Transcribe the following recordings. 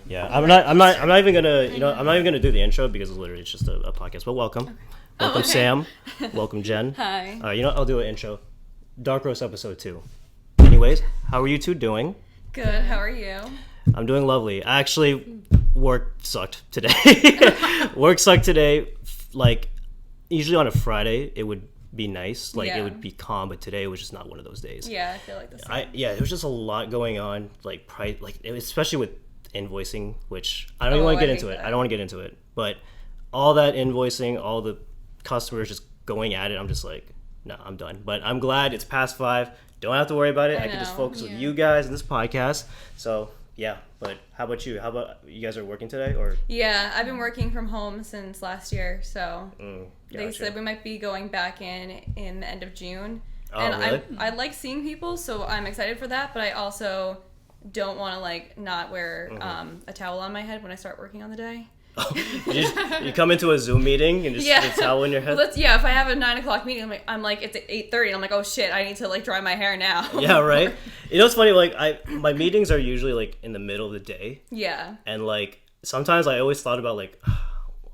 Yeah, I'm not even gonna, I'm not even gonna do the intro because literally it's just a podcast. But welcome, welcome okay. Sam, welcome Jen. Hi. I'll do an intro. Dark Roast episode 2. Anyways, how are you two doing? Good. How are you? I'm doing lovely. Actually, work sucked today. Work sucked today. Like, usually on a Friday, it would be nice. Like, it would be calm, but today was just not one of those days. Yeah, I feel like the same. There was just a lot going on, especially with invoicing, which I don't even want to get into it. I don't want to get into it. But all that invoicing, all the customers just going at it, I'm just like, no, I'm done. But I'm glad it's past 5. Don't have to worry about it. I can just focus with you guys and this podcast. So, yeah. But how about you? How about you guys are working today? Or Yeah, I've been working from home since last year. So gotcha. They said we might be going back in the end of June. Oh, and really? I like seeing people, so I'm excited for that. But I also don't want to not wear a towel on my head when I start working on the day. You come into a Zoom meeting and just put a towel in your head? If I have a 9 o'clock meeting, I'm like it's at 8:30, and I'm like, oh shit, I need to dry my hair now. Yeah, right? It's funny, my meetings are usually in the middle of the day. Yeah. And sometimes I always thought about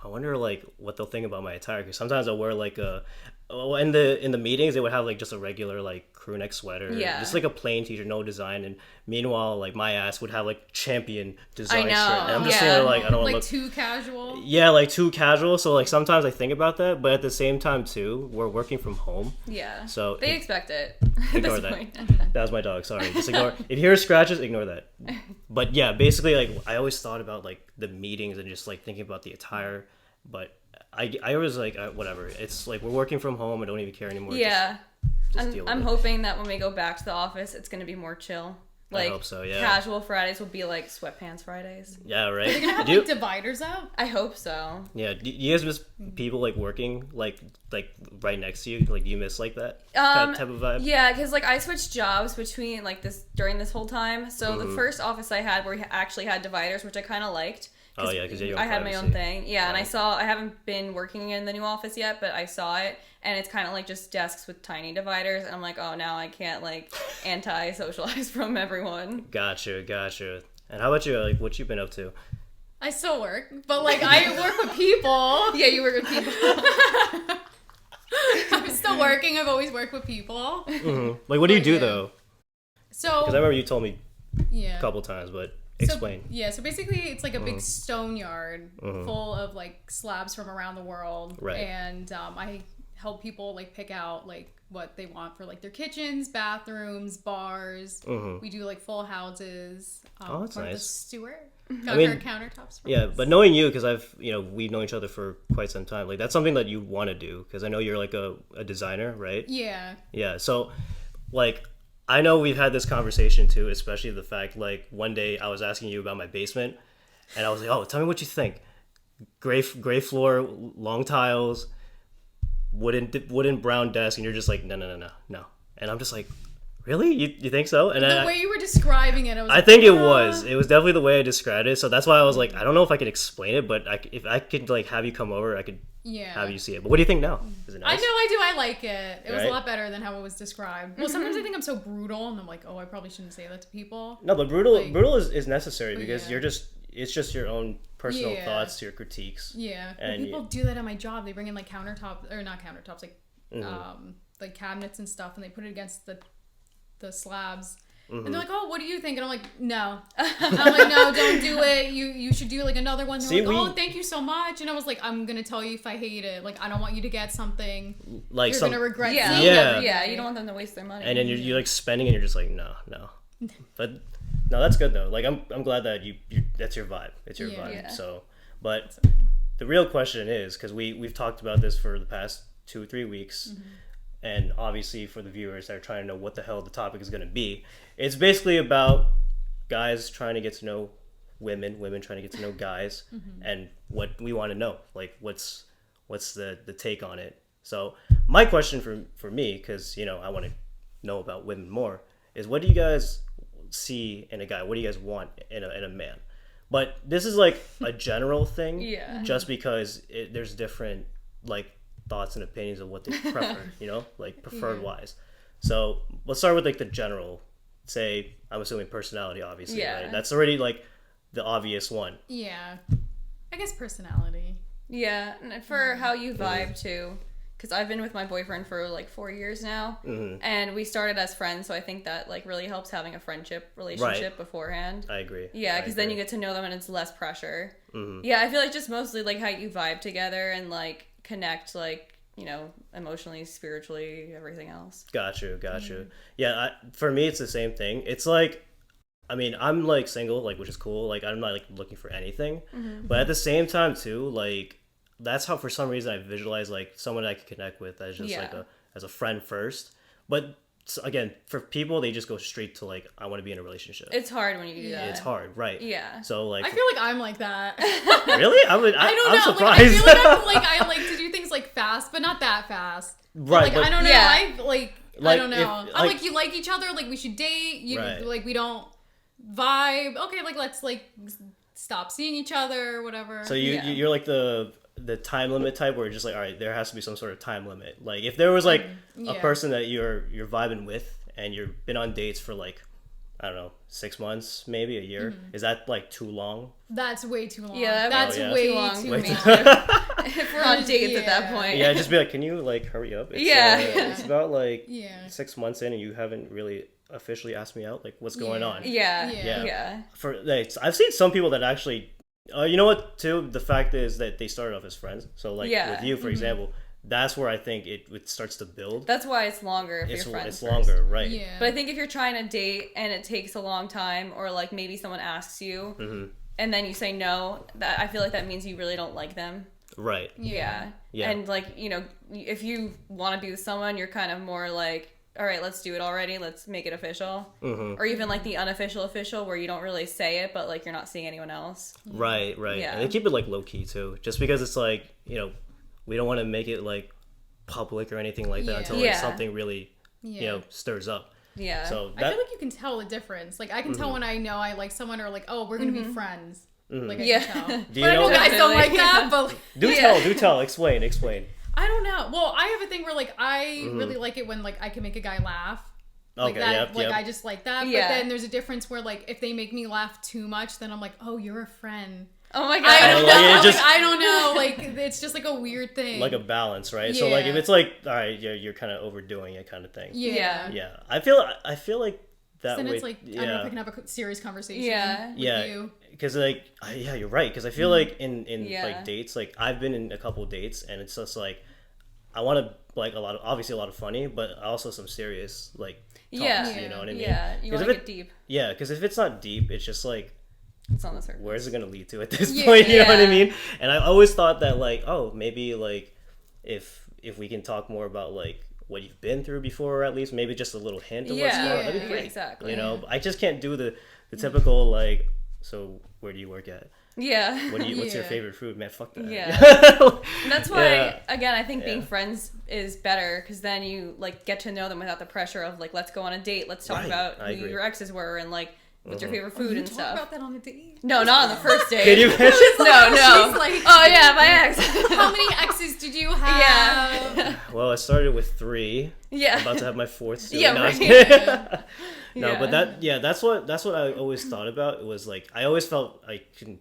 I wonder what they'll think about my attire, because sometimes I'll wear in the meetings they would have just a regular crew neck sweater, just a plain t-shirt, no design, and meanwhile my ass would have champion design shirt, and I'm just saying I don't want to look too casual. Yeah, too casual. So sometimes I think about that, but at the same time too, we're working from home. Yeah. So they expect it. Ignore that. That was my dog. Sorry. Just ignore. If you hear scratches, ignore that. But yeah, basically I always thought about the meetings and just thinking about the attire, but I was whatever. It's we're working from home. I don't even care anymore. Yeah. Just deal with I'm it. hoping that when we go back to the office, it's going to be more chill. I hope so, yeah. Casual Fridays will be sweatpants Fridays. Yeah, right. They're going to have dividers out? I hope so. Yeah. Do you guys miss people working right next to you? Do you miss that type of vibe? Yeah, because I switched jobs between during this whole time. So the first office I had where we actually had dividers, which I kind of liked. Oh yeah, because I had my own thing. Yeah, right. And I haven't been working in the new office yet, but I saw it, and it's kind of just desks with tiny dividers, and I'm like, oh, now I can't anti-socialize from everyone. Gotcha. And how about you? What you been up to? I still work, but I work with people. Yeah, you work with people. I'm still working. I've always worked with people. Mm-hmm. What do you do though? So because I remember you told me a couple times, but. Explain. So basically it's a big stone yard full of slabs from around the world. Right. And I help people pick out what they want for their kitchens, bathrooms, bars. We do full houses. Oh, that's nice. The steward. Countertops. Yeah, but knowing you, because we've known each other for quite some time. That's something that you want to do, because I know you're a designer, right? Yeah. Yeah. So I know we've had this conversation too, especially the fact one day I was asking you about my basement, and I was like, "Oh, tell me what you think." Gray floor, long tiles, wooden brown desk, and you're just like, no. And I'm just like, really? You think so? And the way you were describing it, I think it was definitely the way I described it. So that's why I was like, I don't know if I can explain it, but if I could have you come over, I could. Yeah. Have you see it? But what do you think now? Is it nice? I know I do. I like it. It was a lot better than how it was described. Well, sometimes I think I'm so brutal, and I'm like, oh, I probably shouldn't say that to people. No, but brutal is necessary, because it's just your own personal thoughts, your critiques. Yeah. And people do that at my job. They bring in countertops, or not countertops, cabinets and stuff, and they put it against the slabs. And they're like, oh, what do you think? And I'm like, no. I'm like, no, don't do it. You should do another one. They're oh, thank you so much. And I was like, I'm going to tell you if I hate it. I don't want you to get something you're going to regret. Yeah, you don't want them to waste their money. And then you're spending, and you're just like, no. But no, that's good though. I'm glad that you that's your vibe. It's your vibe. Yeah. So, but the real question is, because we've talked about this for the past 2-3 weeks. And obviously for the viewers that are trying to know what the hell the topic is going to be, it's basically about guys trying to get to know women trying to get to know guys, and what we want to know. What's the take on it? So my question for me, because I want to know about women more, is what do you guys see in a guy? What do you guys want in a man? But this is a general thing, just because there's different thoughts and opinions of what they prefer, preferred wise. So let's start with the general. Say, I'm assuming personality, obviously. Yeah. Right? That's already the obvious one. Yeah. I guess personality. Yeah, and for how you vibe too. Because I've been with my boyfriend for like 4 years now, and we started as friends, so I think that like really helps having a friendship relationship beforehand. I agree. Yeah, because then you get to know them and it's less pressure. Yeah, I feel like just mostly like how you vibe together and like connect, like, you know, emotionally, spiritually, everything else. Got you. Yeah, for me it's the same thing. It's like, I mean, I'm like single, like, which is cool. Like, I'm not like looking for anything, but at the same time too, like, that's how for some reason I visualize like someone I can connect with as just like as a friend first. But again, for people, they just go straight to like, I want to be in a relationship. It's hard when you do that. It's hard, right? Yeah. So like, I feel like I'm like that. Really? I don't know. Surprised. Like, I feel like I like to do things like fast, but not that fast. Right. Like, I don't know. Yeah. I don't know. If, I'm like, you like each other. Like, we should date. You like, we don't vibe. Okay, like, let's like stop seeing each other or whatever. So you're like the time limit type, where you're just like, all right, there has to be some sort of time limit. Like, if there was like a person that you're vibing with and you've been on dates for like, I don't know, 6 months, maybe a year, is that like too long? That's way too long. Yeah, that's way too long. If we're on dates at that point. Yeah, just be like, can you like hurry up? It's, it's about like 6 months in and you haven't really officially asked me out. Like, what's going on? Yeah. For like, I've seen some people that actually, you know what? Too, the fact is that they started off as friends. So like with you, for example, that's where I think it starts to build. That's why it's longer if you're friends. It's longer, right? Yeah. But I think if you're trying to date and it takes a long time, or like maybe someone asks you and then you say no, that I feel like that means you really don't like them. Right. Yeah. And like, you know, if you want to be with someone, you're kind of more like, all right, let's do it already. Let's make it official. Or even like the unofficial official, where you don't really say it, but like you're not seeing anyone else. Right. Yeah. And they keep it like low key too, just because it's like, you know, we don't want to make it like public or anything like that until like something really, you know, stirs up. Yeah. So I feel like you can tell the difference. Like, I can tell when I know I like someone, or like, oh, we're gonna be friends. Like, I can tell. Do you but know? I know guys don't like that. But Do tell. Explain. I don't know. Well, I have a thing where like I really like it when like I can make a guy laugh. Like that, I just like that. Yeah. But then there's a difference where like if they make me laugh too much, then I'm like, oh, you're a friend. Oh my god! I don't know. Just, I don't know. Like, it's just like a weird thing. Like a balance, right? So like if it's like, all right, you're kind of overdoing it, kind of thing. Yeah. I feel like that then way. It's like I don't know if I can have a serious conversation. With you. Because like you're right. Because I feel like in like dates, like I've been in a couple dates, and it's just like I want to like obviously a lot of funny, but also some serious like talks. You know what I mean? Yeah, you want to get deep. Yeah, because if it's not deep, it's just like, it's on the surface. Where's it gonna lead to at this point? You know what I mean? And I always thought that like, oh, maybe like if we can talk more about like what you've been through before, or at least maybe just a little hint of what's going on. That'd be great. Exactly. You know, I just can't do the typical like, so where do you work at? Yeah. What's your favorite food? Man, fuck that. Yeah. And that's why, again, I think being friends is better, because then you like get to know them without the pressure of like, let's go on a date, let's talk about who your exes were and like what's your favorite food and stuff. Talk about that on the date? No, not on the first date. Can you imagine? No. Like, oh yeah, my ex. How many exes did you have? Yeah. Well, I started with 3. Yeah. I'm about to have my 4th soon. Yeah, right. No, but that's what I always thought about. It was like I always felt I can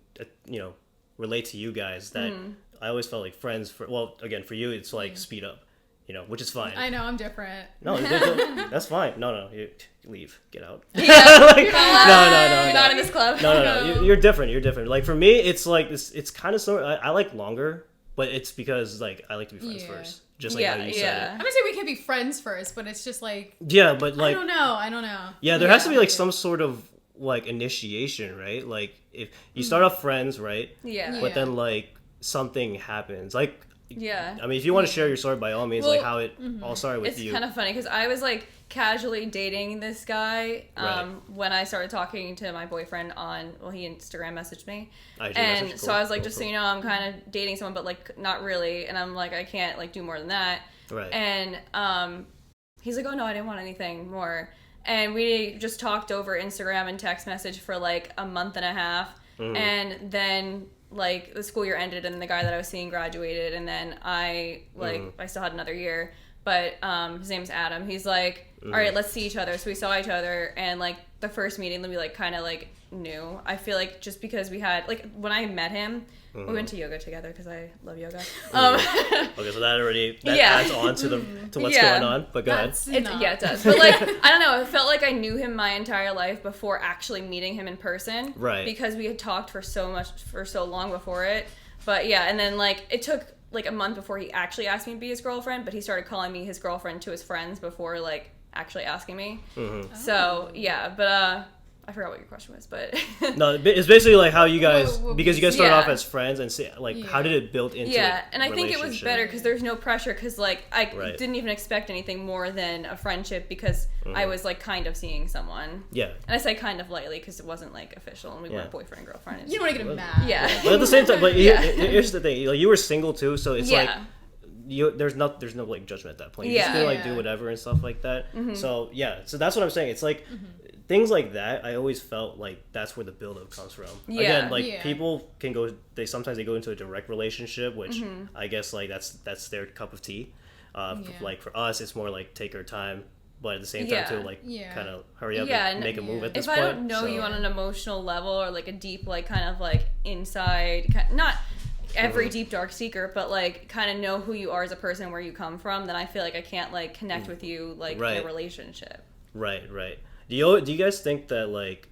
relate to you guys, that I always felt like friends for for you it's like speed up, which is fine. I know I'm different. No, that's fine. No, you leave, get out. Yeah. No. You're not in this club. No. You're different. Like for me, it's like this. It's kind of so. I like longer, but it's because like I like to be friends first. Just like how you said it. I'm gonna say we can be friends first, but it's just like but like I don't know. Yeah, there has to be like some sort of like initiation, right? Like if you start off friends, right? Yeah. But then like something happens, like I mean, if you want to share your story, by all means, like how it all started with you. It's kind of funny because I was like casually dating this guy when I started talking to my boyfriend he Instagram messaged me, and so I was like, so you know, I'm kind of dating someone, but like not really, and I'm like, I can't like do more than that, right? And he's like, oh no, I didn't want anything more, and we just talked over Instagram and text message for like a month and a half, and then like the school year ended and the guy that I was seeing graduated, and then I still had another year, but his name's Adam. He's like, all right, let's see each other. So we saw each other, and like the first meeting we like kind of like new. I feel like just because we had, like, when I met him, we went to yoga together because I love yoga. Okay, so that adds on to what's going on. But go ahead. It does. But like, I don't know. It felt like I knew him my entire life before actually meeting him in person. Right. Because we had talked for so long before it. But yeah, and then like it took like a month before he actually asked me to be his girlfriend. But he started calling me his girlfriend to his friends before like actually asking me. So yeah, but I forgot what your question was, but no, it's basically like how you guys, because you guys started off as friends, and see, like how did it build into and I think it was better because there's no pressure because like I didn't even expect anything more than a friendship because I was like kind of seeing someone. Yeah, and I say kind of lightly because it wasn't like official and we weren't boyfriend and girlfriend. You don't want to get him mad. Yeah, but at the same time, like here's the thing, like you were single too, so it's like. There's no like judgment at that point. You just gonna like do whatever and stuff like that. So so that's what I'm saying. It's like things like that. I always felt like that's where the buildup comes from. Again, like people can go. Sometimes they go into a direct relationship, which I guess like that's their cup of tea. Like for us, it's more like take our time, but at the same time too, like kind of hurry up and make a move at this point. If I don't know you on an emotional level or like a deep like kind of like inside, not every deep dark secret, but like kind of know who you are as a person, where you come from, then I feel like I can't like connect with you like in a relationship. Right. Do you guys think that like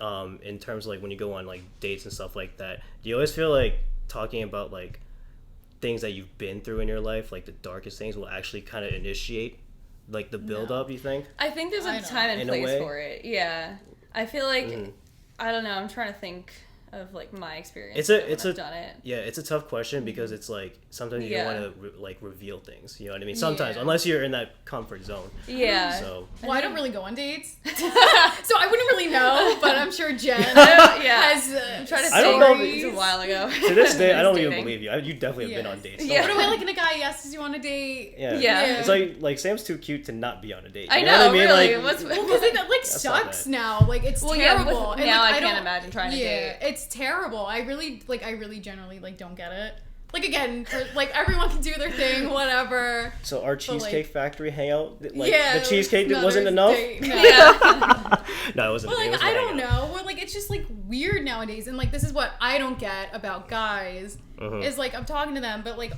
in terms of like when you go on like dates and stuff like that, do you always feel like talking about like things that you've been through in your life, like the darkest things, will actually kind of initiate like the build up? You think? I think there's a time and place for it. Yeah, I feel like I don't know. I'm trying to think of like my experience. I've done it. Yeah, it's a tough question because it's like sometimes you don't want to like reveal things. You know what I mean? Sometimes, unless you're in that comfort zone. Yeah. So I don't really go on dates, so I wouldn't really know. But I'm sure Jen has. I'm trying to say a while ago. To this day, I don't even believe you. You definitely have been on dates. Yeah. What am I like? And a guy asks you on a date? Yeah. It's like Sam's too cute to not be on a date. I know. What I mean? Really. Like, because it like sucks now. Like it's terrible. And now I can't imagine trying to date. It's terrible. I really generally like don't get it. Like again, like everyone can do their thing, whatever. So our Cheesecake Factory hangout, like the cheesecake wasn't enough. No, it wasn't. Well, like I don't know. Well, like it's just like weird nowadays, and like this is what I don't get about guys is like I'm talking to them, but like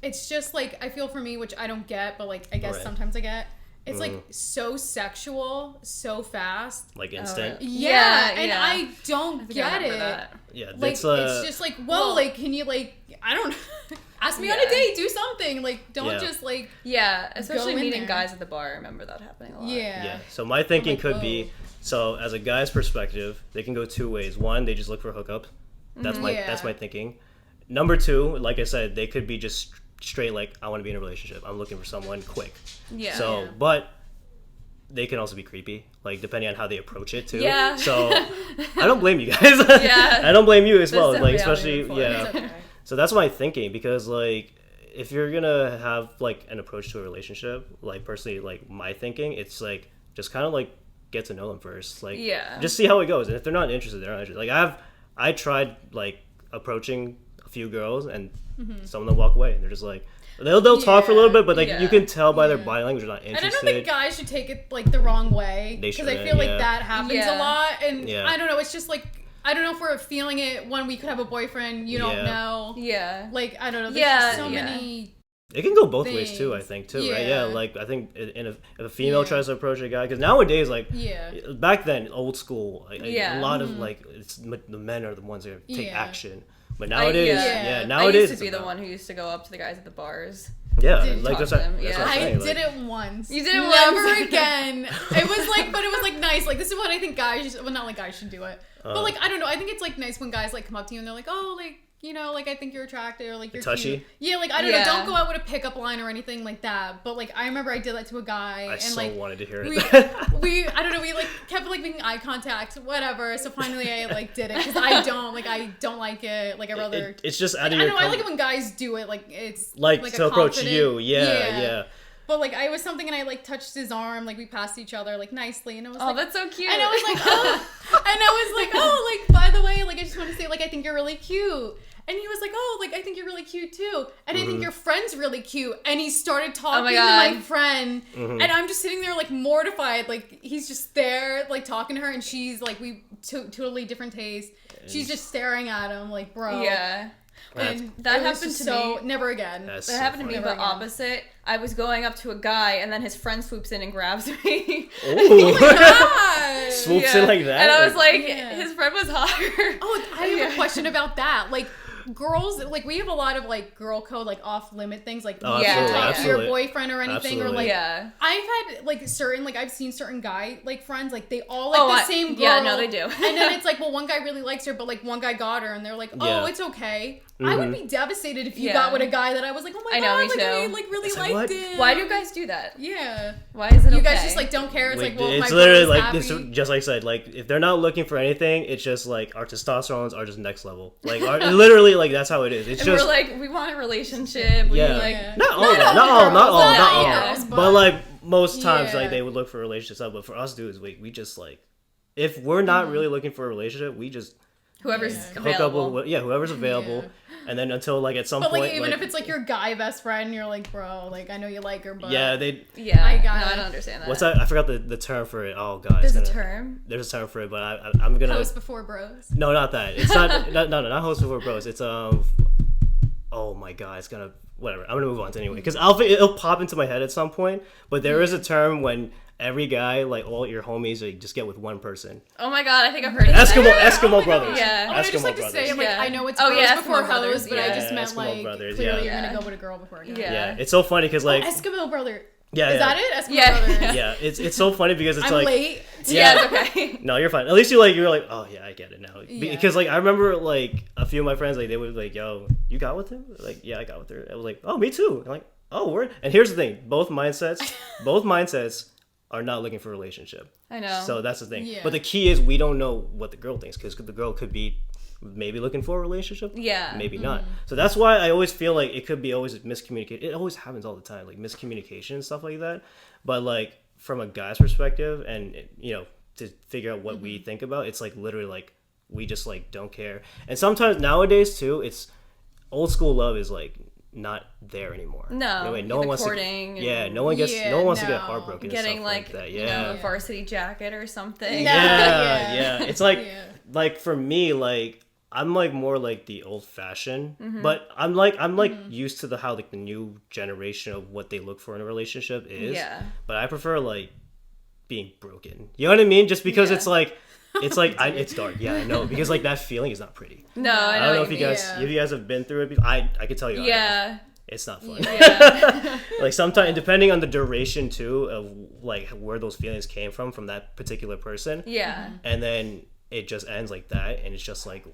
it's just like I feel for me, which I don't get, but like I guess sometimes I get. It's like so sexual, so fast. Like instant? Yeah, and I don't get it. Yeah, like it's just like, whoa, like can you like, I don't ask me on a date, do something. Like don't just like especially meeting guys at the bar. I remember that happening a lot. Yeah. So my thinking could be, so as a guy's perspective, they can go two ways. One, they just look for hookup. That's my thinking. Number two, like I said, they could be just straight like, I want to be in a relationship. I'm looking for someone quick. So, but they can also be creepy, like depending on how they approach it too. Yeah. So I don't blame you guys. I don't blame you as well. Like especially Okay. So that's my thinking, because like if you're gonna have like an approach to a relationship, like personally, like my thinking, it's like just kind of like get to know them first. Like just see how it goes, and if they're not interested, they're not interested. Like I tried like approaching a few girls, and some of them walk away and they're just like they'll talk for a little bit, but like you can tell by their body language they're not interested. And I don't think guys should take it like the wrong way, because I feel like that happens a lot, and I don't know, it's just like I don't know if we're feeling it when we could have a boyfriend, you don't know. Like I don't know, there's just so many. It can go both ways too, I think too, right? Yeah, like I think if a female tries to approach a guy, because nowadays, like back then, old school, a lot of like the men are the ones that take action. But nowadays, nowadays I used to be the one who used to go up to the guys at the bars. Yeah, like that's what I'm saying. I did it once. You did it once. Never again. It was like, but it was like nice. Like this is what I think guys, well, not like guys should do it, but like I don't know. I think it's like nice when guys like come up to you and they're like, oh, like, you know, like I think you're attractive, or like you're touchy. Cute. Yeah, like I don't know. Don't go out with a pickup line or anything like that. But like I remember I did that to a guy, and so like wanted to hear it. we I don't know. We like kept like making eye contact, whatever. So finally I like did it, because I don't like it. Like I rather. It's just out of your. I don't know. I like it when guys do it. Like it's like to approach you. Yeah. But like I was something, and I like touched his arm, like we passed each other like nicely, and it was like, that's so cute. And I was like, oh, and I was like, oh, like by the way, like I just want to say, like I think you're really cute. And he was like, oh, like, I think you're really cute too. And I think your friend's really cute. And he started Oh talking my to God. my friend. And I'm just sitting there, like, mortified. Like, he's just there, like, talking to her. And she's, like, we totally different taste. She's just staring at him, like, bro. Yeah. And that it was happened just to so, me. never again. That's That so happened to me, funny. but opposite. I was going up to a guy, and then his friend swoops in and grabs me. Ooh. God. Swoops in like that. And I was like, Yeah. his friend was hotter. Oh, I have a question about that. Like, girls, like, we have a lot of, like, girl code, like, off-limit things. Like, Oh, you can't absolutely, talk to your absolutely. boyfriend or anything. Absolutely. Or, like, Yeah. I've had, like, certain, like, I've seen certain guy, like, friends, like, they all like Oh, the same girl. yeah, no, they do. And then it's like, well, one guy really likes her, but, like, one guy got her, and they're like, oh, Yeah. it's okay. I would be devastated if you Yeah. got with a guy that I was like, oh my I know, God, me like, I too. like, really It's like, liked what? him. Why do guys do that? Yeah. Why is it You okay? guys just, like, don't care. It's like, well, it's my literally brother's like happy. this, just like I said, like if they're not looking for anything, it's just like our testosterones are just next level. Like literally, like that's how it is. It's and just we're like, we want a relationship. We Yeah. like, Yeah. not all, Not all not all, girls, not all, not not all all. girls, but, but- like most times, Yeah. like they would look for relationships up. But for us dudes, we just like if we're not really looking for a relationship, we just whoever's Yeah. hook up available. with whoever's available, and then until like at some But, point, like, even if it's, like, your guy best friend, you're like, bro, like, I know you like her, but... yeah, they Yeah, I got no, I it. don't understand that. what's that? I forgot the term for it. Oh god, There's it's a gonna- term. There's a term for it, but I'm gonna Post before bros. no, not that. It's not not host before bros. It's oh my god, it's gonna whatever. I'm gonna move on to anyway because it'll pop into my head at some point. But there is a term when every guy, like all your homies, like, just get with one person. Oh my god, I think I've heard of that. Eskimo my brothers. gosh. Yeah. Oh, I just Eskimo like to brothers. say, I'm like, Yeah. I know it's Oh, bros yeah, before Eskimo brothers, hoes, but I yeah. just meant, Eskimo like, brothers, clearly yeah. you're gonna go with a girl before a guy. Yeah. Yeah, it's so funny because like Eskimo brother. yeah, Is yeah. that it? Eskimo Yeah. brother. Yeah, it's so funny because it's I'm like late. Yeah, it's okay. no, you're fine. At least you're like, oh yeah, I get it now. Yeah. Because like I remember like a few of my friends like they would like, yo, you got with her? Like yeah, I got with her. I was like, oh me too. I'm like oh word. And here's the thing, both mindsets are not looking for a relationship. I know. So that's the thing. Yeah. But the key is we don't know what the girl thinks because the girl could be maybe looking for a relationship. Yeah. Maybe not. So that's why I always feel like it could be always miscommunication. It always happens all the time, like miscommunication and stuff like that. But like from a guy's perspective and to figure out what we think about, it's like literally like we just like don't care. And sometimes nowadays too, it's old school love is like not there anymore. No, no the one wants courting to. Yeah, and- no one wants to get no. heartbroken. Getting and stuff like that. you Yeah. know, a varsity jacket or something. No. Yeah, Yeah. It's like Yeah. like for me, like I'm like more like the old fashioned, Mm-hmm. but I'm used to how like the new generation of what they look for in a relationship is. Yeah. But I prefer like being broken. You know what I mean? Just because Yeah. it's like it's dark. Yeah, I know because like that feeling is not pretty. No, I I know. don't know what if you mean. guys Yeah. if you guys have been through it. I could tell you. I have. Yeah. It's not fun. Yeah. Like sometimes depending on the duration too of like where those feelings came from that particular person. Yeah. And then it just ends like that, and it's just like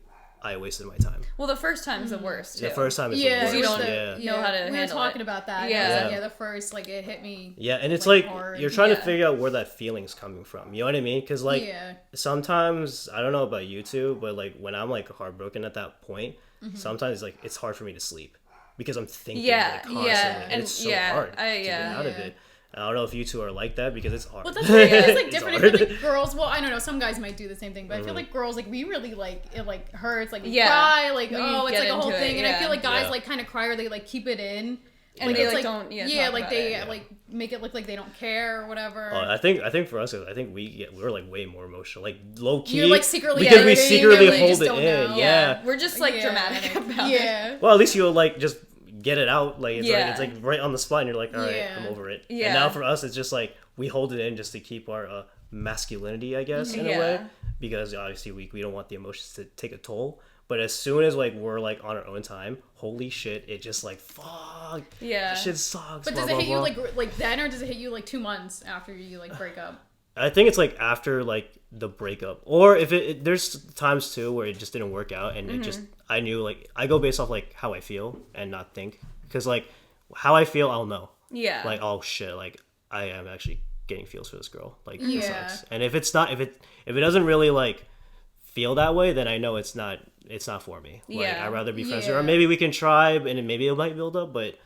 I wasted my time. Well, the first time's the worst too. The first time is Yeah, the worst. you don't yeah. know how to We were handle talking it. about that. Yeah. Yeah. Yeah. Like, yeah, the first, like, it hit me. Yeah, and it's like, like hard. you're trying to Yeah. figure out where that feeling's coming from. You know what I mean? Because like Yeah. sometimes I don't know about you two, but like when I'm like heartbroken at that point, sometimes like it's hard for me to sleep because I'm thinking Yeah, like, constantly, yeah, and and it's so yeah, hard to get yeah. out of Yeah. it. I don't know if you two are like that because it's hard. Well, that's what it's like It's different. hard. I feel like girls. Well, I don't know. Some guys might do the same thing, but I feel like girls, like, we really like it. Like hurts. Like we Yeah. cry. Like We oh, it's get like a whole into it, thing. And I yeah. feel like guys Yeah. like kind of cry or they like keep it in. And they, it's like, don't, yeah, talk like about they it. like make it look like they don't care or whatever. Oh, I think for us, I think we're like way more emotional, like low key. You're, like, secretly because we hurting, secretly or we hold just it don't in. know. Yeah. We're just like Yeah. dramatic about it. Yeah. Well, at least you'll like just get it out. Like Yeah. it's like right on the spot, and you're like, all right, Yeah. I'm over it. Yeah. And now for us, it's just like we hold it in just to keep our masculinity, I guess, in a Yeah. way, because obviously we don't want the emotions to take a toll. But as soon as like we're like on our own time, holy shit, it just like fuck. Yeah. Shit sucks. But blah, does it blah, hit you blah. like then, or does it hit you like 2 months after you like break up? I think it's like after like the breakup, or if there's times too where it just didn't work out, and it just I knew like I go based off like how I feel and not think, because like how I feel I'll know. Yeah. Like oh shit, like I am actually getting feels for this girl. Like Yeah. it sucks. And if it's not if it doesn't really like feel that way, then I know it's not for me. Like Yeah. I'd rather be friends with her. Yeah. Or maybe we can try and then maybe it might build up, but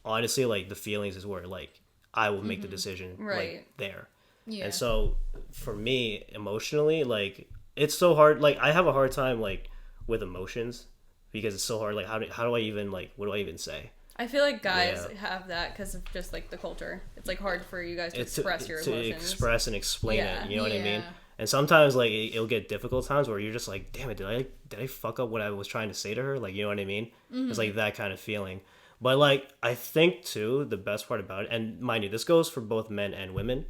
honestly like the feelings is where like I will make the decision Right. like there. Yeah. And so for me emotionally, like it's so hard. Like I have a hard time like with emotions because it's so hard. Like how do I even like what do I even say? I feel like guys have that because of just like the culture. It's like hard for you guys to express your emotions. To express and explain it. You know what I mean? And sometimes like it'll get difficult times where you're just like, damn it, did I fuck up what I was trying to say to her? Like, you know what I mean? It's like that kind of feeling. But like I think too, the best part about it, and mind you, this goes for both men and women.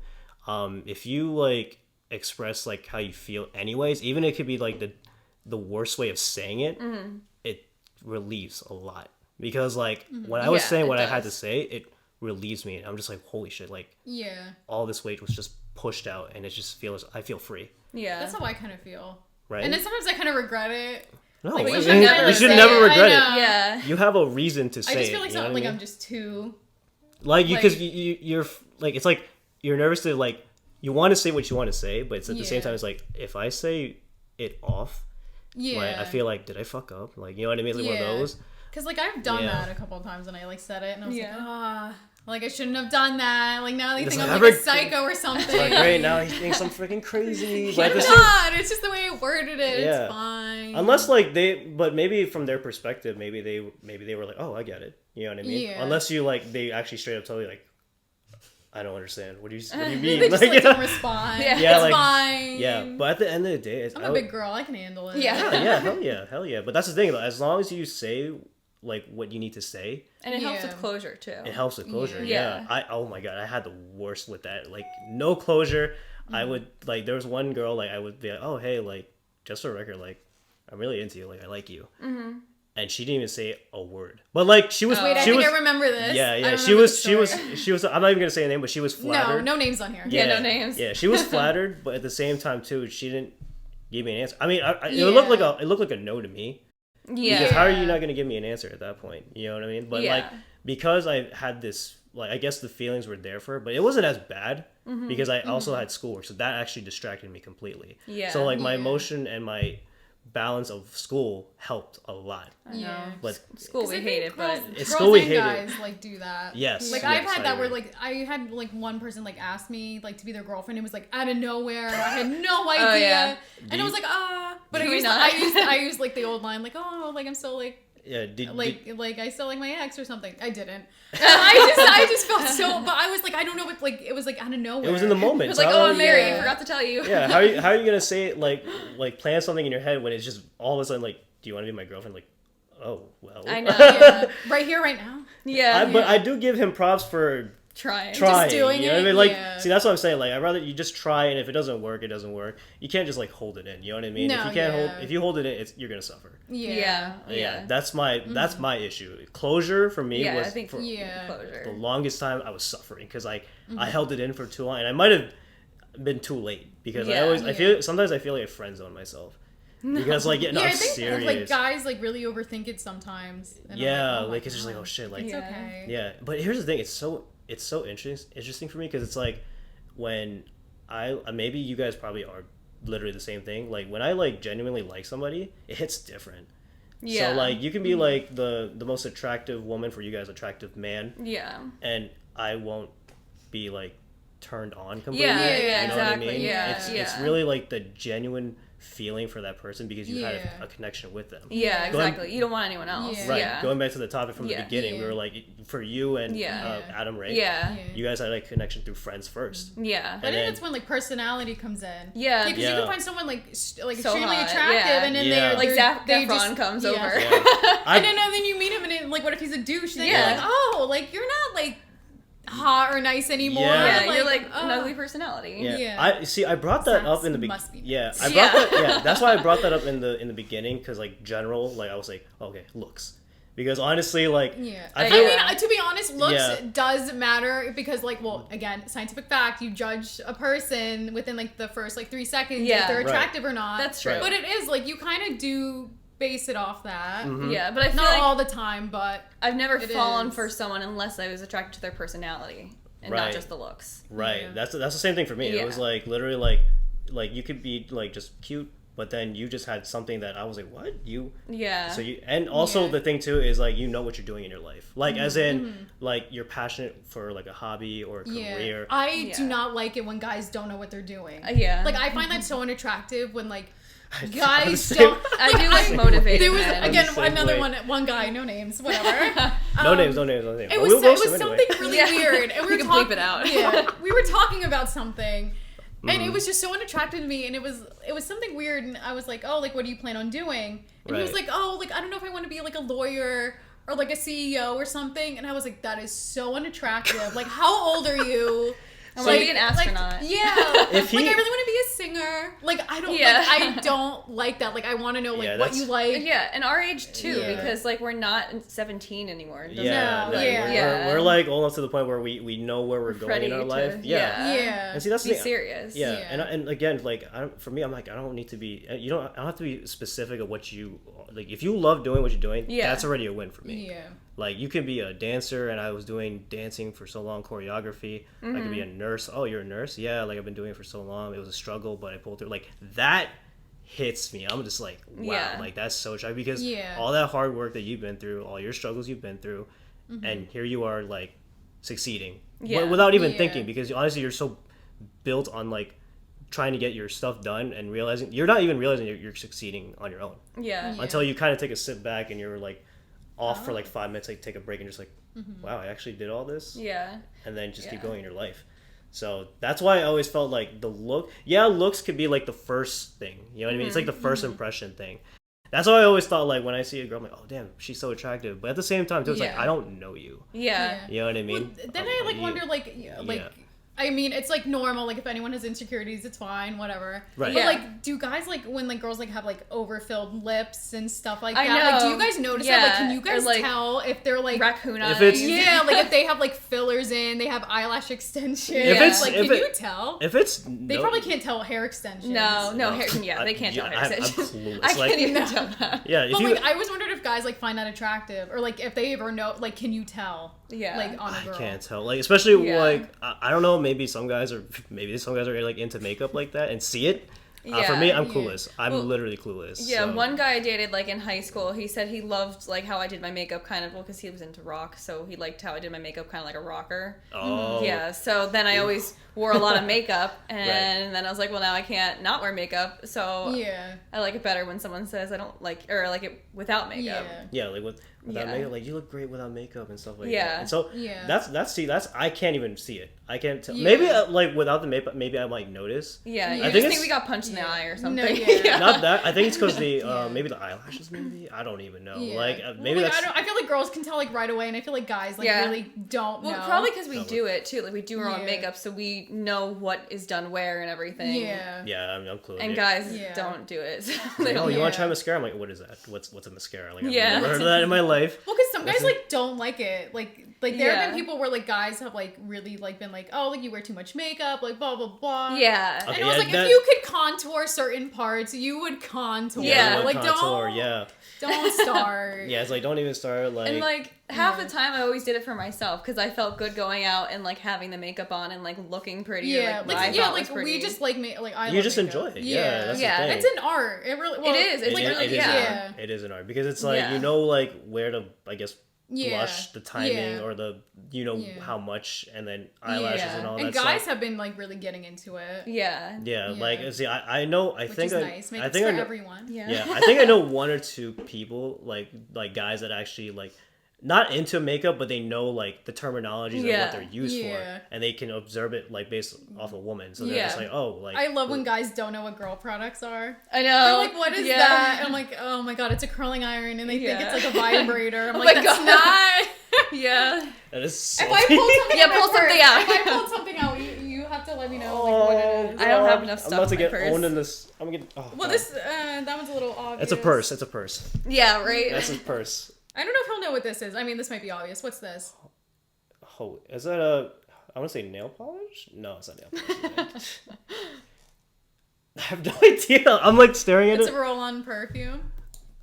If you like express like how you feel anyways, even it could be like the worst way of saying it, it relieves a lot. Because like when I was saying what I had to say, it relieves me. I'm just like, holy shit, like all this weight was just pushed out, and it just I feel free. Yeah, that's how I kind of feel. Right. And then sometimes I kind of regret it. No, like, you should never regret it. Yeah, you have a reason to say it. I just feel like something like I'm just too like you because you're like it's like you're nervous to like you want to say what you want to say, but it's at the same time it's like if I say it off, like, I feel like did I fuck up? Like, you know what I mean? Like one of those. Because, like, I've done that a couple of times and I, like, said it and I was like, like, I shouldn't have done that. Like, now they think I'm, like, a psycho or something. It's like, great, now he thinks I'm freaking crazy. But I'm not. It's just the way I worded it. Yeah. It's fine. Unless, like, but maybe from their perspective, maybe they were like, oh, I get it. You know what I mean? Yeah. Unless you, like, they actually straight up tell you, like, I don't understand. What do you mean? They just, like, don't respond. Yeah, it's fine. Yeah, but at the end of the day... I'm a big girl. I can handle it. Yeah, hell yeah. But that's the thing, though. As long as you say... like what you need to say, and it helps with closure too. It helps with closure. Oh my god, I had the worst with that. Like no closure. I would like there was one girl like I would be like, oh hey, like just for a record, like I'm really into you, like I like you, and she didn't even say a word. But like she was. Wait, I think I remember this. Yeah. She was. I'm not even gonna say a name, but she was flattered. No names on here. Yeah, no names. Yeah, she was flattered, but at the same time too, she didn't give me an answer. I mean, it looked like a no to me. Yeah. Because how are you not going to give me an answer at that point? You know what I mean? But like, because I had this, like, I guess the feelings were there for her, but it wasn't as bad because I also had schoolwork. So that actually distracted me completely. Yeah. So like my emotion and my balance of school helped a lot. Yeah. But school we hate it, but it's school we hate guys like do that. Yes. Like I've had that where like I had like one person like ask me like to be their girlfriend. It was like out of nowhere. I had no idea. Oh, yeah. And I was like, but I used like the old line like, oh, like I'm so like like I still like my ex or something. I didn't. I just felt so. But I was like, I don't know what like it was like out of nowhere. It was in the moment. It was like, oh, I'm married. I forgot to tell you. Yeah. How are you gonna say it like plan something in your head when it's just all of a sudden like, do you want to be my girlfriend? Like, oh well. I know. Right here, right now. Yeah. But I do give him props for trying, just doing you know what it. I mean? Like, see, that's what I'm saying. Like, I'd rather you just try, and if it doesn't work, it doesn't work. You can't just like hold it in. You know what I mean? No, if you hold it in, you're gonna suffer. Yeah. That's my issue. Closure for me was I think for closure. the longest time I was suffering because I held it in for too long, and I might have been too late because I feel sometimes I feel like I friend zone myself. No. Because like I'm I think serious. Like guys like really overthink it sometimes. And like it's just like, oh shit, like it's okay. Yeah, but here's the thing, it's so interesting for me because it's like when maybe you guys probably are literally the same thing. Like when I like genuinely like somebody, it hits different. Yeah. So like you can be like the most attractive woman for you guys, attractive man. Yeah. And I won't be like turned on completely. Yeah, you know exactly. What I mean? Yeah. It's really like the genuine feeling for that person because you had a connection with them. Yeah, exactly. You don't want anyone else. Right. Yeah. Going back to the topic from the beginning, we were like, for you and Adam, right? Yeah. You guys had like connection through friends first. Yeah. I think that's when like personality comes in. Yeah. Because you can find someone like so extremely hot. attractive and then they're like Zac Efron comes over. And then you meet him and then, like what if he's a douche? Then you're like, oh, like you're not like hot or nice anymore. Yeah, you're like an ugly personality. Yeah. I brought that up in the beginning. That's why I brought that up in the beginning because like general, like I was like, okay, looks. Because honestly, like I mean, to be honest, looks does matter because like, well, again, scientific fact, you judge a person within like the first like 3 seconds if they're attractive or not. That's true. But it is like you kind of do base it off that. Yeah, but I feel not like all the time, but I've never fallen for someone unless I was attracted to their personality and not just the looks. Right. Yeah. That's the same thing for me. It was like literally like you could be like just cute, but then you just had something that I was like, what? So you and also the thing too is like you know what you're doing in your life. Like as in like you're passionate for like a hobby or a career. I do not like it when guys don't know what they're doing. Like I find that so unattractive when like Guys don't. I do like motivated. There was men. again same another way. one guy, no names, whatever. No names. It was, something really weird, and we You were can bleep it out. Yeah, we were talking about something, and Mm. it was just so unattractive to me, and it was something weird, and I was like, oh, like, what do you plan on doing? And he was like, oh, like, I don't know if I want to be like a lawyer or like a CEO or something, and I was like, that is so unattractive. Like, how old are you? I want to be an astronaut. Like, yeah. If he- like, I really want to be a singer. Like, I don't. Yeah. Like, I don't like that. Like, I want to know like Yeah, what that's- you like. Yeah, and our age too, Yeah. because like we're not 17 anymore. It doesn't- Yeah, No, like, yeah. We're like almost to the point where we know where we're going ready in our to- life. Yeah. Yeah. And see, that's the Be thing. serious. Yeah, Yeah. And again, like for me, I'm like I don't need to be. I don't have to be specific of what you like. If you love doing what you're doing, Yeah. that's already a win for me. Yeah. Like you can be a dancer, and I was doing dancing for so long, choreography. I could be a nurse. Oh, you're a nurse? Yeah, like I've been doing it for so long. It was a struggle, but I pulled through. Like that hits me. I'm just like, wow, Yeah. like that's so true because Yeah. all that hard work that you've been through, all your struggles you've been through, and here you are like succeeding Yeah. without even Yeah. thinking because honestly you're so built on like trying to get your stuff done and realizing you're not even realizing you're succeeding on your own Yeah. Yeah. until you kind of take a sit back and you're like off for like 5 minutes, like take a break and just like wow, I actually did all this, Yeah. and then just keep Yeah. going in your life. So that's why I always felt like looks could be like the first thing, you know what I mean? It's like the first impression thing. That's why I always thought like when I see a girl I'm like, oh damn, she's so attractive, but at the same time too it's like Yeah. I don't know you, Yeah. you know what I mean? Well, then I like wonder like Yeah. I mean, it's like normal. Like if anyone has insecurities, it's fine, whatever. Right. But Yeah. like, do guys like when like girls like have like overfilled lips and stuff like I that? Like, do know. you guys notice Yeah. that? Like, can you Or, guys like, tell if they're like Raccoon eyes. If it's- yeah, like if they have like fillers in, they have eyelash extensions. If it's- like, if can it- you tell? If it's They probably can't tell hair extensions. No, they can't tell hair I'm extensions. clueless. I Like- can't even tell that. Yeah, if But you, like, I always wondered if guys like find that attractive, or like if they ever know, like, can you tell? Yeah. Like on a I girl. can't tell. Like especially Yeah. like I don't know. Maybe some guys are like into makeup like that and see it. For Yeah. me, I'm Yeah. clueless. I'm Well, literally clueless. Yeah, so. one guy I dated like in high school, he said he loved like how I did my makeup kind of, well, because he was into rock, so he liked how I did my makeup kind of like a rocker. Oh. Yeah, so then I always wore a lot of makeup, and then I was like, well, now I can't not wear makeup, so Yeah. I like it better when someone says I don't like, or I like it without makeup. Yeah. Yeah, like without Yeah. makeup, like you look great without makeup and stuff like Yeah. that. And so Yeah. that's I can't even see it. I can't tell. Yeah. Maybe like without the makeup, maybe I might notice. Yeah, you I just think think it's- we got punched in the yeah. eye or No, something. yeah. Not that. I think it's because the Yeah. maybe the eyelashes. Maybe I don't even know. Yeah. Like Well, maybe like, that's. I feel like girls can tell like right away, and I feel like guys like Yeah. really don't Well, know. probably because we Probably. do it too. Like we do our own Yeah. makeup, so we know what is done where and everything. Yeah. Yeah, I'm clueless. And guys Yeah. don't do it. So they Oh, don't. you want Yeah. to try mascara? I'm like, what is that? What's a mascara? Like, I've Yeah. never heard of that in my life. Well, because some guys Listen. like don't like it. Like there have Yeah. been people where like guys have like really like been like, oh, like you wear too much makeup, like blah blah blah. Yeah. Okay. And I was Yeah, like, that- if you could contour certain parts, you would contour. Yeah. Like contour, don't yeah. don't start. Yeah, it's like don't even start like. And like half the time I always did it for myself because I felt good going out and like having the makeup on and like looking pretty. Yeah, or, like, what I like yeah, thought like was pretty. we just like I You love just makeup. enjoy it. Yeah, that's the Yeah. thing. It's an art. It really well, It is. It's like really- really it is yeah. an art. It is an art because it's like Yeah. you know like where to I guess yeah. blush, the timing Yeah. or the Yeah. how much, and then eyelashes Yeah. and all And that guys stuff. have been like really getting into it. Yeah. Yeah, Yeah. like see, I know. I Which think is nice. I Makes think for I know, everyone. Yeah. yeah, I think I know one or two people like guys that actually like not into makeup, but they know like the terminologies of Yeah. what they're used Yeah. for, and they can observe it like based off a woman. So they're Yeah. just like, oh, like I love when guys don't know what girl products are. I know. They're like, what is Yeah. that? And I'm like, oh my god, it's a curling iron, and they Yeah. think it's like a vibrator. I'm Oh like, my that's God. not. Yeah. that is so. If I pulled something, Yeah, out pull something first, out. If I pulled something out, you have to let me know like what it is. I don't have enough I'm stuff about to in my get purse. owned in this. I'm gonna get. Oh, Well, God. this that one's a little obvious. It's a purse. It's a purse. Yeah. Right. That's a purse. I don't know if he'll know what this is. I mean, this might be obvious. What's this? Oh, is that a? I want to say nail polish. No, it's not nail polish. I have no idea. I'm like staring at It's it. a roll-on perfume.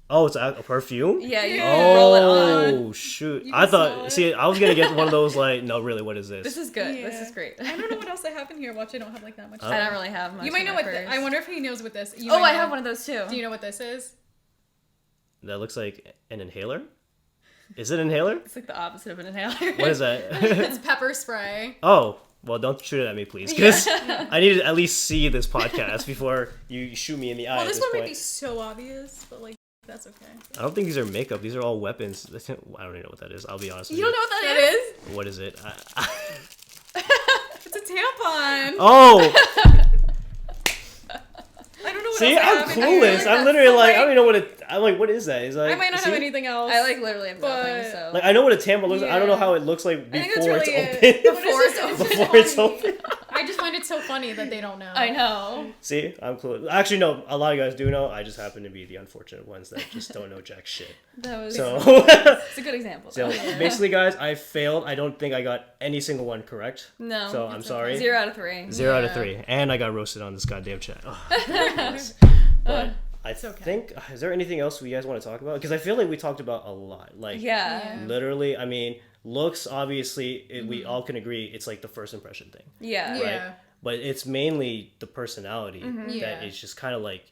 Oh, it's a perfume. Yeah. You Yeah. can roll it on. Oh shoot! You I can smell thought. it. See, I was gonna get one of those. Like, no, really, what is this? This is good. This Yeah. is great. I don't know what else I have in here. Watch, I don't have like that much. I don't really have much. You might in know my what. purse. I wonder if he knows what this. Oh, I have one of those too. Do you know what this is? That looks like an inhaler. Is it an inhaler? It's like the opposite of an inhaler. What is that? It's pepper spray. Oh, Well, don't shoot it at me, please, because I need to at least see this podcast before you shoot me in the eye. Well, this one point. might be so obvious, but like that's okay. I don't think these are makeup. These are all weapons. I don't even know what that is. I'll be honest with you. You don't know what that is? What is it? It's a tampon. Oh! I don't know what See, else I I'm have in clueless. here. I'm literally like, I don't even know what it. I'm like, what is that? Is like, I might not have anything else. I like literally have nothing. But- So Like I know what a tampon looks like. I don't know how it looks like I think that's before really it's it. open. Before it's open. Before it's open. I just find it so funny that they don't know. I know. See, I'm clueless. Actually, no. A lot of guys do know. I just happen to be the unfortunate ones that just don't know jack shit. That was So, it's a good example. so though. basically, guys, I failed. I don't think I got any single one correct. No. So I'm sorry. 0 out of 3. 0 out of Yeah. 3, and I got roasted on this goddamn chat. Oh, goodness. But I okay. think, is there anything else you guys want to talk about? Because I feel like we talked about a lot. Like, Yeah. literally, I mean, looks, obviously, we all can agree it's like the first impression thing. Yeah. Yeah. Right? But it's mainly the personality Yeah. that is just kind of like,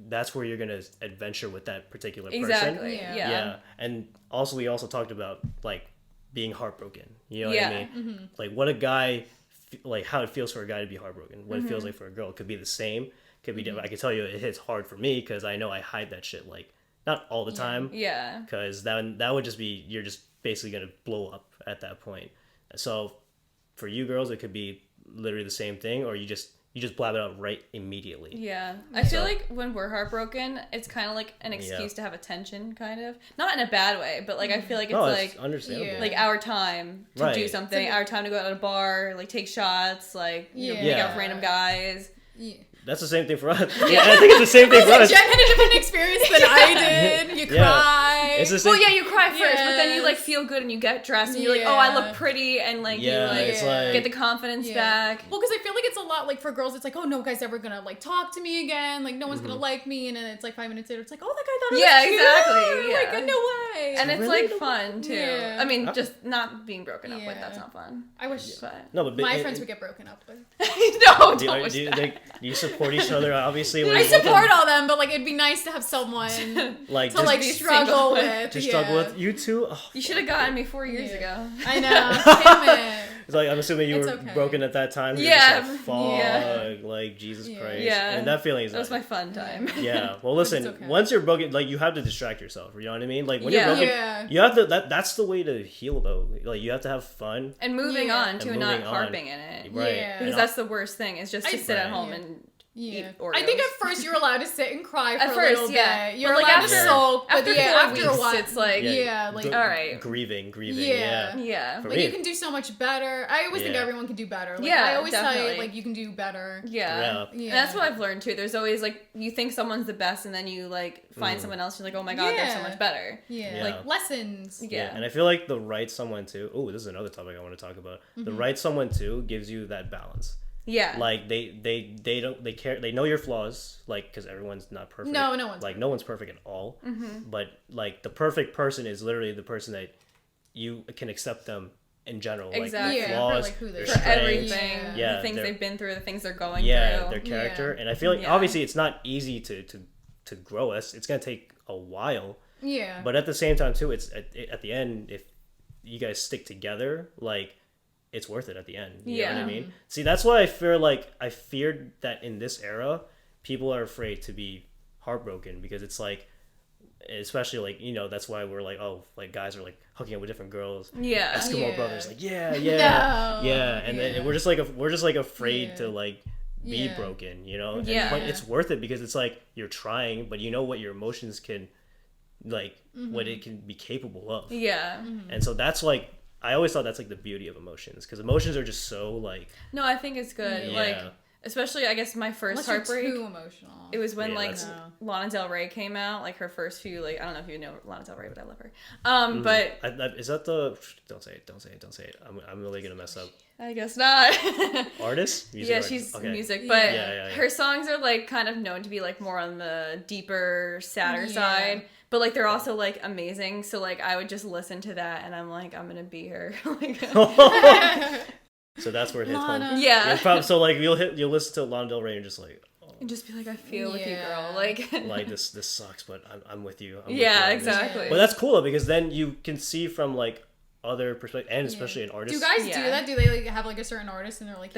that's where you're going to adventure with that particular person. Exactly. Yeah. Yeah. And also, we also talked about, like, being heartbroken. You know what Yeah. I mean? Like, what a guy, like, how it feels for a guy to be heartbroken. What it feels like for a girl. It could be the same. Could be different. I can tell you it hits hard for me because I know I hide that shit, like, not all the time. Yeah. Because that would just be, you're just basically going to blow up at that point. So, for you girls, it could be literally the same thing, or you just blab it out right immediately. Yeah. I feel like when we're heartbroken, it's kind of like an excuse to have attention, kind of. Not in a bad way, but like I feel like it's like understandable. like our time to Right. do something, our time to go out to a bar, like take shots, like you know, make out with random guys. Yeah. That's the same thing for us. Yeah, I think it's the same thing for us. Jen had a different experience than I did. You Yeah. cry. It's the same. Well, yeah, you cry first, but then you like Yes. feel good and you get dressed and you're like, oh, I look Yeah. pretty, and like Yeah, you like it's like get the confidence back. Well, because I feel like it's a lot like for girls, it's like, oh, no guy's ever gonna like talk to me again. Like no one's gonna like me, and then it's like 5 minutes later, it's like, oh, that guy thought I was Yeah, cute. exactly, Like yeah. no way. And it's Really? like fun too. Yeah. I mean, just not being broken up with, Yeah. that's not fun. I wish But no, but my friends would get broken up with. no, do, don't wish do, that. do you support each other? Obviously, when I you look support at, all them, but like it'd be nice to have someone like to just, like be struggle single. with. to struggle with. You two. Oh, You should have gotten me 4 years Yeah. ago. I know. Damn it. it's like I'm assuming you It's were okay. broken at that time. You're Yeah. just like, Yeah. fuck, like Jesus Yeah. Christ. Yeah. And that feeling is That was like, my fun time. yeah. Well, listen. okay. Once you're broken, like you have to distract yourself. You know what I mean? Like when Yeah. you're broken, Yeah. you have to. That's the way to heal, though. Like you have to have fun. And moving Yeah. on too, And and not moving on. harping in it. Right. Yeah. Because And that's the worst thing, is just to sit at Right. home Yeah. and Yeah. eat Oreos. I think at first you're allowed to sit and cry for At a first, little yeah. bit. You're But, like, allowed after- to sulk, but after yeah, 4 after a weeks, while, it's like, yeah, like gr- all right. grieving. Yeah. yeah. For like me, you can do so much better. I always think Yeah. everyone can do better. Like, Yeah, I always definitely. say like you can do better. Yeah. Yeah. And that's what I've learned too. There's always like, you think someone's the best and then you like find someone else and you're like, oh my god, they're so Yeah. much better. Yeah. Yeah. Like lessons. Yeah. And I feel like the right someone too. Oh, this is another topic I want to talk about. The right someone too gives you that balance. Yeah. Like they don't they care, they know your flaws, like because everyone's not perfect. No one's like no one's perfect at all. But like the perfect person is literally the person that you can accept them in general. Exactly. Like Yeah, flaws, for, like, who they their are. for strengths, everything. Yeah, The things they're- they've been through, the things they're going yeah, through. their character. Yeah. And I feel like Yeah. obviously it's not easy to grow us. It's gonna take a while. Yeah. But at the same time too, it's at the end, if you guys stick together, like it's worth it at the end. You know what I Yeah. mean? See, that's why I feared that in this era, people are afraid to be heartbroken because it's like, especially like, you know, that's why we're like, oh, like guys are like hooking up with different girls. Yeah. Eskimo Yeah. brothers, like No. yeah, and then Yeah. we're just like afraid Yeah. to like be Yeah. broken, you know? Yeah. But it's worth it because it's like you're trying, but you know what your emotions can, like what it can be capable of. Yeah. And so that's like, I always thought that's like the beauty of emotions, because emotions are just so like, No, I think it's good. Yeah. Like, especially, I guess my first Unless you're heartbreak. too emotional. It was when Yeah, like that's- Lana Del Rey came out, like her first few, like I don't know if you know Lana Del Rey, but I love her. Mm-hmm. But is that the, don't say it. I'm really gonna mess up. I guess not. Artist? Music Yeah, artist. she's Okay. music, but Yeah. her songs are like kind of known to be like more on the deeper, sadder Yeah. side. But like they're also like amazing. So like I would just listen to that and I'm like, I'm gonna be her. Like, So that's where it hits Lana. home. yeah. So like you'll listen to Lana Del Rey and just like, oh, And just be like, I feel with you, Yeah. girl. Like, like this sucks, but I'm with you. I'm with yeah, you on this. exactly. But that's cool though, because then you can see from like other perspective, and especially an artist. Do guys do that? Do they like have like a certain artist and they're like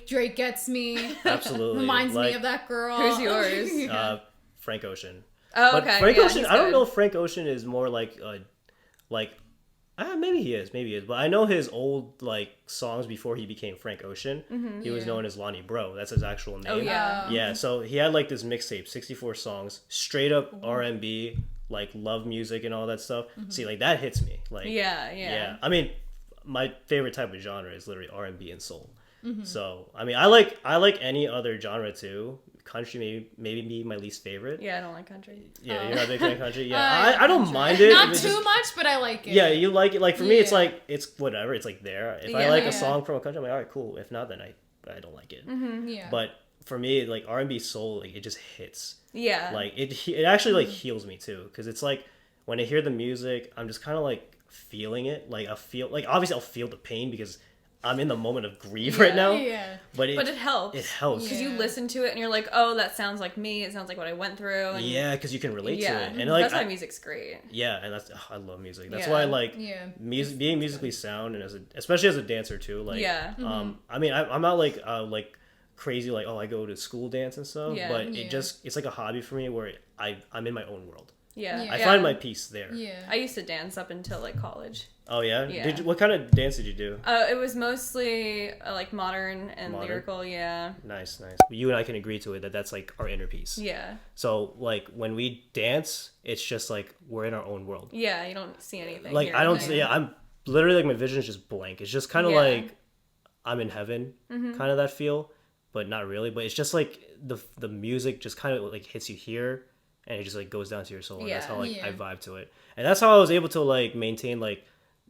Drake gets me. Absolutely. Reminds me of that girl. Who's yours? Frank Ocean. Oh, okay. But Frank Ocean, I don't know if Frank Ocean is more like maybe he is, but I know his old like songs before he became Frank Ocean. He was known as Lonnie Bro. That's his actual name. Oh yeah. Yeah. So he had like this mixtape, 64 songs, straight up R&B, like love music and all that stuff. See, like that hits me. Like yeah. I mean, my favorite type of genre is literally R&B and soul. So I mean, I like any other genre too. Country maybe be my least favorite. Yeah, I don't like country. Yeah, you're not a big fan of country. Yeah, I don't mind it. Not too much, but I like it. Yeah, you like it. Like for me, it's like it's whatever. It's like there. If I like a song from a country, I'm like, all right, cool. If not, then I don't like it. Yeah. But for me, like R&B soul, like it just hits. Yeah. Like it actually like heals me too, because it's like when I hear the music, I'm just kind of like feeling it. Like obviously I'll feel the pain because I'm in the moment of grief right now. Yeah. But it helps. It helps. Because you listen to it and you're like, oh, that sounds like me. It sounds like what I went through. And because you can relate to it. And like that's why music's great. Yeah, and I love music. That's why I like being musically sound, and especially as a dancer too. Like I mean, I'm not like crazy like, oh, I go to school dance and stuff. Yeah. But it's like a hobby for me where I'm in my own world. Yeah. I find my peace there. Yeah. I used to dance up until like college. Oh yeah? What kind of dance did you do? It was mostly like modern and lyrical, yeah. Nice. You and I can agree to it that's like our inner peace. Yeah. So like when we dance, it's just like we're in our own world. Yeah, you don't see anything. Like I don't see. Yeah, I'm literally like my vision is just blank. It's just kind of like I'm in heaven, kind of that feel, but not really. But it's just like the music just kind of like hits you here. And it just like goes down to your soul, and that's how like I vibe to it, and that's how I was able to like maintain like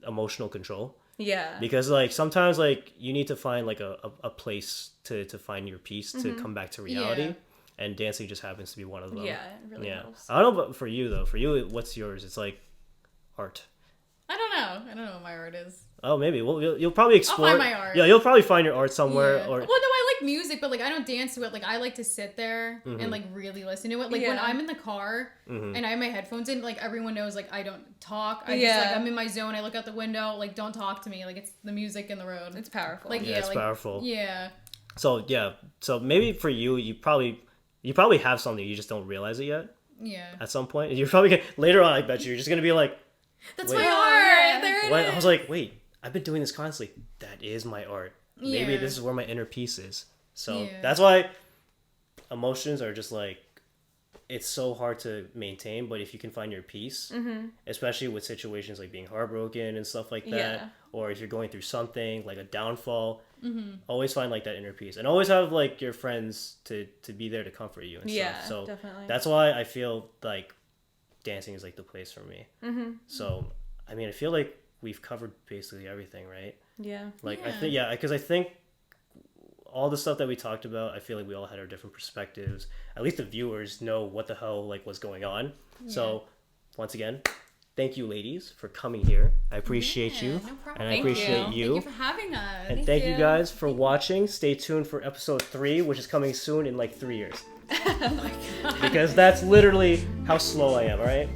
emotional control. Yeah. Because like sometimes like you need to find like a place to find your peace to come back to reality, and dancing just happens to be one of them. Yeah, it really helps. I don't know, but for you though, what's yours? It's like art. I don't know what my art is. Oh, maybe. Well, you'll probably explore. I'll find my art. Yeah, you'll probably find your art somewhere. Yeah. Well, no, I like music, but like I don't dance to it. Like I like to sit there and like really listen to it. Like when I'm in the car and I have my headphones in, like everyone knows like I don't talk. I just like I'm in my zone. I look out the window. Like don't talk to me. Like it's the music in the road. It's powerful. Like it's powerful. Yeah. So maybe for you, you probably have something, you just don't realize it yet. Yeah. At some point, you're probably later on. I bet you're just gonna be like, "That's my art." There it is. I was like, wait. I've been doing this constantly. That is my art. Maybe this is where my inner peace is. So that's why emotions are just like, it's so hard to maintain. But if you can find your peace, especially with situations like being heartbroken and stuff like that, or if you're going through something like a downfall, always find like that inner peace, and always have like your friends to be there to comfort you and stuff. So definitely. That's why I feel like dancing is like the place for me. So I mean, I feel like we've covered basically everything, right? Yeah. Like I think because I think all the stuff that we talked about, I feel like we all had our different perspectives. At least the viewers know what the hell like was going on. Yeah. So once again, thank you, ladies, for coming here. I appreciate you, no problem. And I appreciate you. Thank you for having us. And thank you guys for watching. Stay tuned for episode 3, which is coming soon in like 3 years. Oh my god! Because that's literally how slow I am. All right.